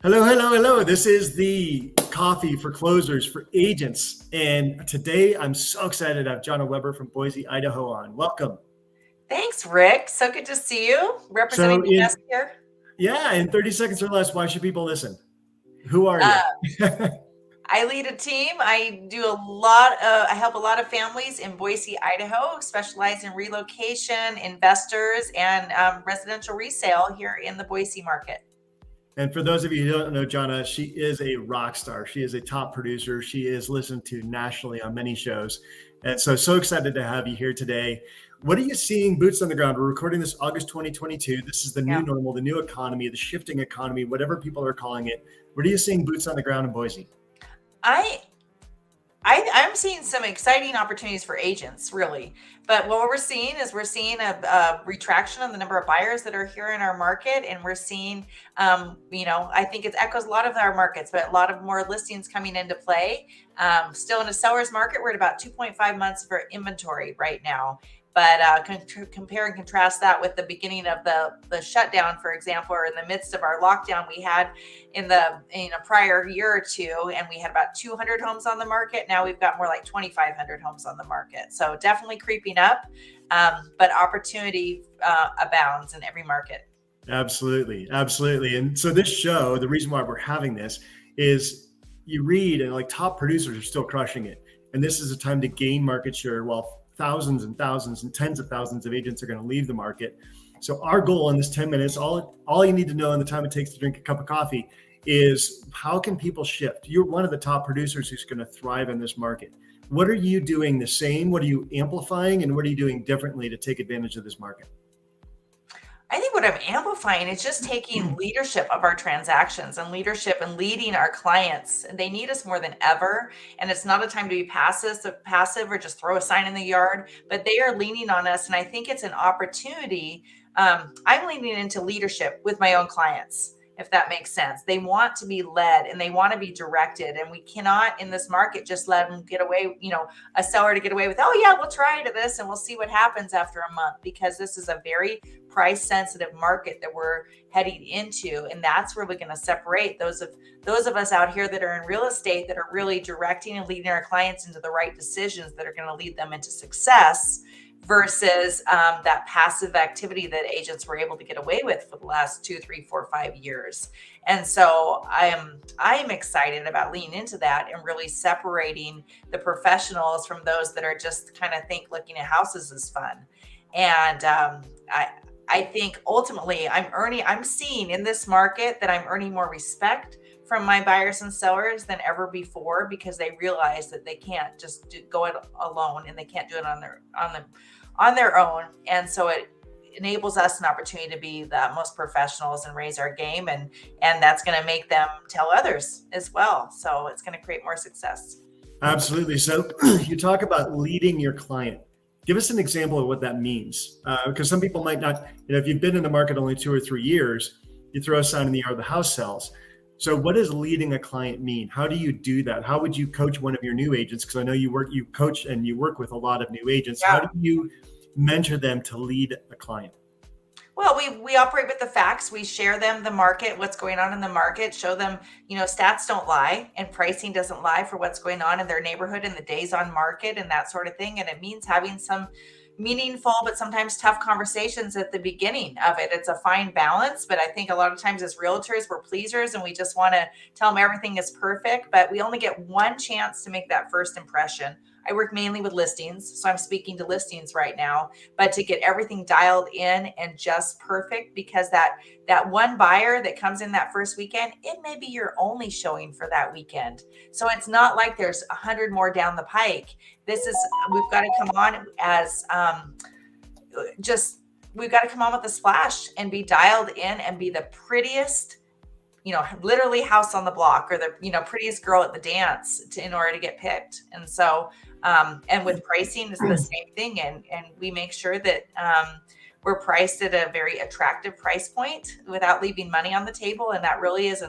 Hello, hello, hello. This is the coffee for closers for agents. And today I'm so excited to have Jonna Weber from Boise, Idaho on. Welcome. Thanks, Rick. So good to see you representing So the best in here. in 30 seconds or less, why should people listen? Who are you? Uh, I lead a team. I help a lot of families in Boise, Idaho, specialize in relocation, investors, and residential resale here in the Boise market. And for those of you who don't know Jonna, she is a rock star. She is a top producer. She is listened to nationally on many shows. And so excited to have you here today. What are you seeing boots on the ground? We're recording this August 2022. This is the new Yeah. normal, the new economy, the shifting economy, whatever people are calling it. What are you seeing boots on the ground in Boise? I I'm seeing some exciting opportunities for agents, really. But what we're seeing a retraction of the number of buyers that are here in our market, and we're seeing, I think it echoes a lot of our markets, but a lot of more listings coming into play. Still in a seller's market, we're at about 2.5 months for inventory right now. But compare and contrast that with the beginning of the shutdown, for example, or in the midst of our lockdown we had in a prior year or two, and we had about 200 homes on the market. Now we've got more like 2,500 homes on the market. So definitely creeping up, but opportunity abounds in every market. Absolutely. Absolutely. And so this show, the reason why we're having this is you read and like top producers are still crushing it. And this is a time to gain market share while thousands and thousands and tens of thousands of agents are going to leave the market. So our goal in this 10 minutes, all you need to know in the time it takes to drink a cup of coffee is how can people shift? You're one of the top producers who's going to thrive in this market. What are you doing the same? What are you amplifying? And what are you doing differently to take advantage of this market? I think what I'm amplifying is just taking leadership of our transactions and leadership and leading our clients. They need us more than ever. And it's not a time to be passive or just throw a sign in the yard, but they are leaning on us. And I think it's an opportunity. I'm leaning into leadership with my own clients, if that makes sense. They want to be led and they want to be directed. And we cannot in this market just let them get away, a seller to get away with, oh yeah, we'll try to this and we'll see what happens after a month, because this is a very price sensitive market that we're heading into. And that's where we're going to separate those of us out here that are in real estate that are really directing and leading our clients into the right decisions that are going to lead them into success versus that passive activity that agents were able to get away with for the last 2, 3, 4, 5 years. And so I am excited about leaning into that and really separating the professionals from those that are just kind of think looking at houses is fun. And I think ultimately I'm seeing in this market that I'm earning more respect from my buyers and sellers than ever before, because they realize that they can't just go it alone and they can't do it on their own. And so it enables us an opportunity to be the most professionals and raise our game, and that's going to make them tell others as well. So it's going to create more success. Absolutely. So you talk about leading your client. Give us an example of what that means. Because some people might not, if you've been in the market only 2 or 3 years, you throw a sign in the yard, the house sells. So what does leading a client mean? How do you do that? How would you coach one of your new agents? Because I know you coach and you work with a lot of new agents. Yeah. How do you mentor them to lead a client? Well, we operate with the facts. We share them the market, what's going on in the market, show them, stats don't lie and pricing doesn't lie for what's going on in their neighborhood and the days on market and that sort of thing. And it means having some meaningful but sometimes tough conversations at the beginning of it. It's a fine balance, but I think a lot of times as realtors, we're pleasers and we just want to tell them everything is perfect, but we only get one chance to make that first impression. I work mainly with listings, so I'm speaking to listings right now, but to get everything dialed in and just perfect, because that one buyer that comes in that first weekend, it may be your only showing for that weekend. So it's not like there's 100 more down the pike. We've got to come on as we've got to come on with a splash and be dialed in and be the prettiest, literally house on the block, or the, prettiest girl at the dance in order to get picked. And so, and with pricing, it's the same thing. And we make sure that we're priced at a very attractive price point without leaving money on the table. And that really is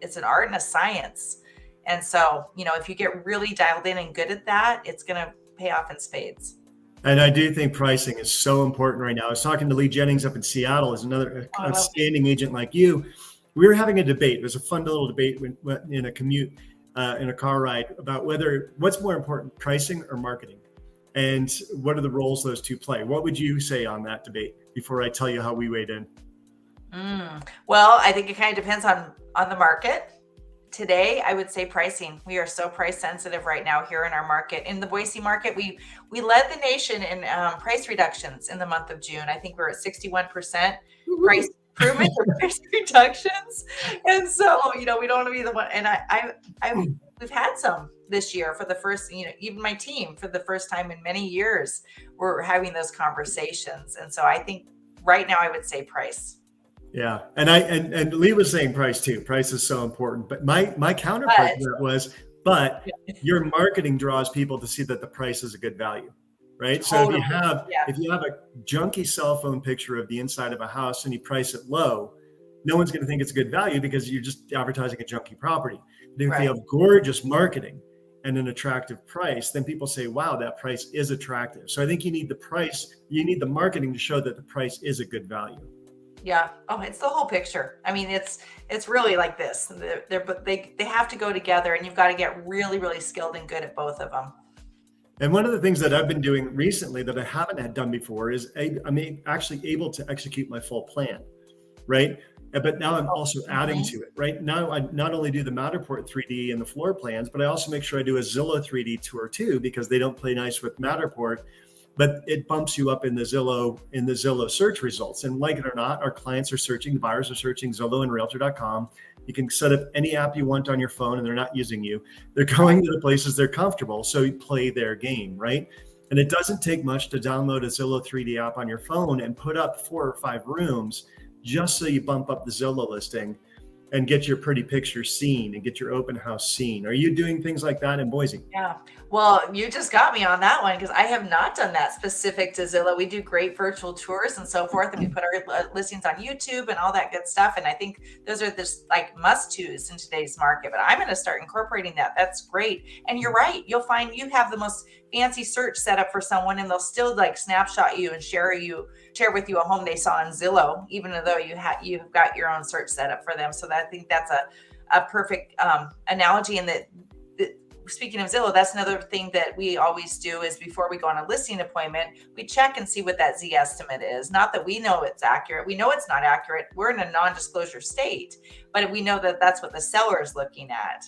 it's an art and a science. And so, if you get really dialed in and good at that, it's going to pay off in spades. And I do think pricing is so important right now. I was talking to Lee Jennings up in Seattle, as another outstanding agent like you. we were having a debate. It was a fun little debate in a commute, in a car ride, about what's more important, pricing or marketing, and what are the roles those two play. What would you say on that debate before I tell you how we weighed in? Well, I think it kind of depends on the market. Today, I would say pricing. We are so price sensitive right now here in our market. In the Boise market, we led the nation in price reductions in the month of June. I think we're at 61% price improvement or price reductions. And so, we don't want to be the one. And we've had some this year for the first, even my team for the first time in many years, we're having those conversations. And so I think right now I would say price. Yeah. And Lee was saying price too. Price is so important. But my counterpart to that was, but your marketing draws people to see that the price is a good value, right? Totally. So if you have a junky cell phone picture of the inside of a house and you price it low, no one's going to think it's a good value because you're just advertising a junky property. But if you have gorgeous marketing and an attractive price, then people say, wow, that price is attractive. So I think you need the price, you need the marketing to show that the price is a good value. Yeah. Oh, it's the whole picture. I mean, it's really like this. They have to go together, and you've got to get really, really skilled and good at both of them. And one of the things that I've been doing recently that I haven't had done before is I'm actually able to execute my full plan, right? But now I'm also adding to it, right? Now I not only do the Matterport 3D and the floor plans, but I also make sure I do a Zillow 3D tour too, because they don't play nice with Matterport. But it bumps you up in the Zillow search results. And like it or not, our clients are searching, the buyers are searching Zillow and Realtor.com. You can set up any app you want on your phone and they're not using you. They're going to the places they're comfortable. So you play their game, right? And it doesn't take much to download a Zillow 3D app on your phone and put up 4 or 5 rooms just so you bump up the Zillow listing and get your pretty picture seen and get your open house seen. Are you doing things like that in Boise? Yeah. Well, you just got me on that one because I have not done that specific to Zillow. We do great virtual tours and so forth, and we put our listings on YouTube and all that good stuff. And I think those are just like must-dos in today's market. But I'm going to start incorporating that. That's great. And you're right. You'll find you have the most fancy search set up for someone, and they'll still like snapshot you and share with you a home they saw on Zillow, even though you've got your own search set up for them. So I think that's a perfect analogy. And that speaking of Zillow, that's another thing that we always do is before we go on a listing appointment, we check and see what that Z estimate is. Not that we know it's accurate. We know it's not accurate. We're in a non-disclosure state, but we know that that's what the seller is looking at.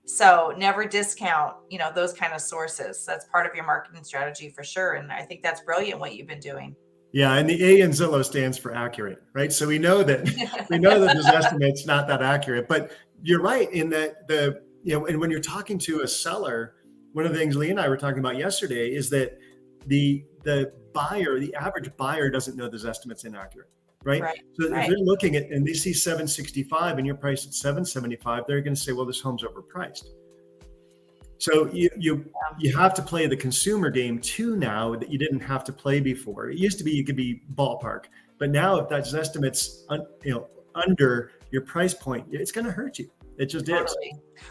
So never discount, those kind of sources. That's part of your marketing strategy for sure. And I think that's brilliant what you've been doing. Yeah, and the A in Zillow stands for accurate, right? So we know that this estimate's not that accurate, but you're right in that and when you're talking to a seller, one of the things Lee and I were talking about yesterday is that the average buyer doesn't know this estimate's inaccurate, right? So if they're looking at and they see 765 and you're priced at 775, they're going to say, well, this home's overpriced. So you have to play the consumer game too now that you didn't have to play before. It used to be you could be ballpark, but now if that estimate's under your price point, it's going to hurt you. It just is.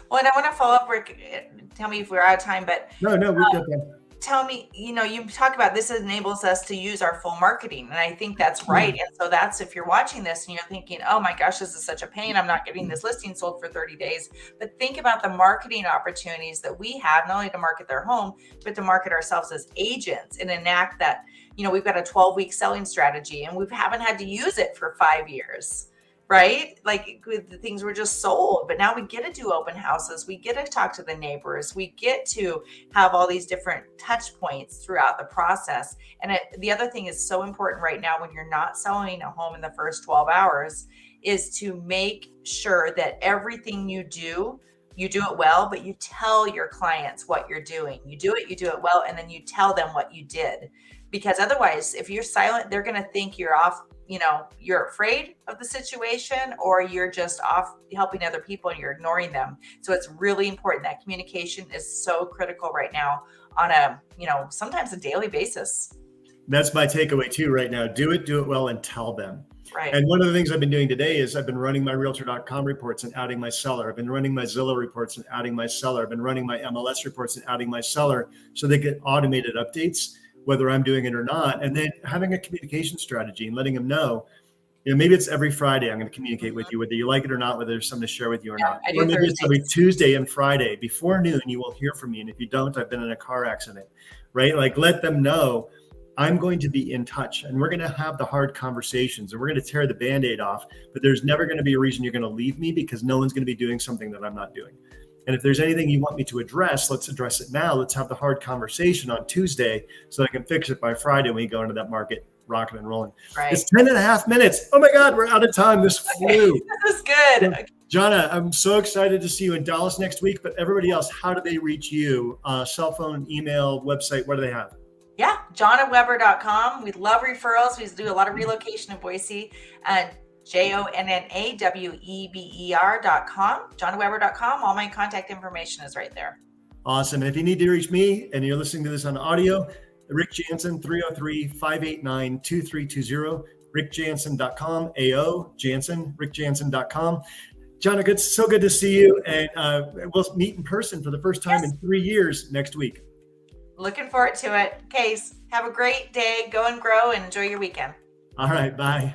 Well, and I want to follow up, Rick. Tell me if we're out of time, but no, we've got that. Tell me, you talk about this enables us to use our full marketing. And I think that's right. And so that's, if you're watching this and you're thinking, oh my gosh, this is such a pain. I'm not getting this listing sold for 30 days. But think about the marketing opportunities that we have, not only to market their home, but to market ourselves as agents and enact that, we've got a 12-week selling strategy and we haven't had to use it for 5 years. Right? Like the things were just sold, but now we get to do open houses. We get to talk to the neighbors. We get to have all these different touch points throughout the process. And the other thing is so important right now when you're not selling a home in the first 12 hours is to make sure that everything you do it well, but you tell your clients what you're doing. You do it well, and then you tell them what you did. Because otherwise, if you're silent, they're going to think you're off, you're afraid of the situation, or you're just off helping other people and you're ignoring them. So it's really important that communication is so critical right now on a, sometimes a daily basis. That's my takeaway too right now. Do it well, and tell them. Right. And one of the things I've been doing today is I've been running my Realtor.com reports and adding my seller. I've been running my Zillow reports and adding my seller. I've been running my MLS reports and adding my seller so they get automated updates, whether I'm doing it or not. And then having a communication strategy and letting them know, maybe it's every Friday I'm going to communicate with you, whether you like it or not, whether there's something to share with you or not. I Or do maybe it's every Thursdays. Tuesday and Friday before noon, you will hear from me. And if you don't, I've been in a car accident, right? Like, let them know I'm going to be in touch, and we're going to have the hard conversations, and we're going to tear the Band-Aid off, but there's never going to be a reason you're going to leave me, because no one's going to be doing something that I'm not doing. And if there's anything you want me to address, let's address it now. Let's have the hard conversation on Tuesday so I can fix it by Friday when we go into that market rocking and rolling. Right. It's 10 and a half minutes. Oh my God, we're out of time. This flew. This is good. Jonna, I'm so excited to see you in Dallas next week, but everybody else, how do they reach you? Cell phone, email, website, what do they have? Yeah, jonnaweber.com. We love referrals. We do a lot of relocation in Boise. JONNAWEBER.com, jonnaweber.com. All my contact information is right there. Awesome. And if you need to reach me and you're listening to this on audio, Rick Janson, 303-589-2320, rickjanson.com, AO, Janson, rickjanson.com. Jonna, so good to see you. And we'll meet in person for the first time in 3 years next week. Looking forward to it. Case, have a great day. Go and grow and enjoy your weekend. All right. Bye.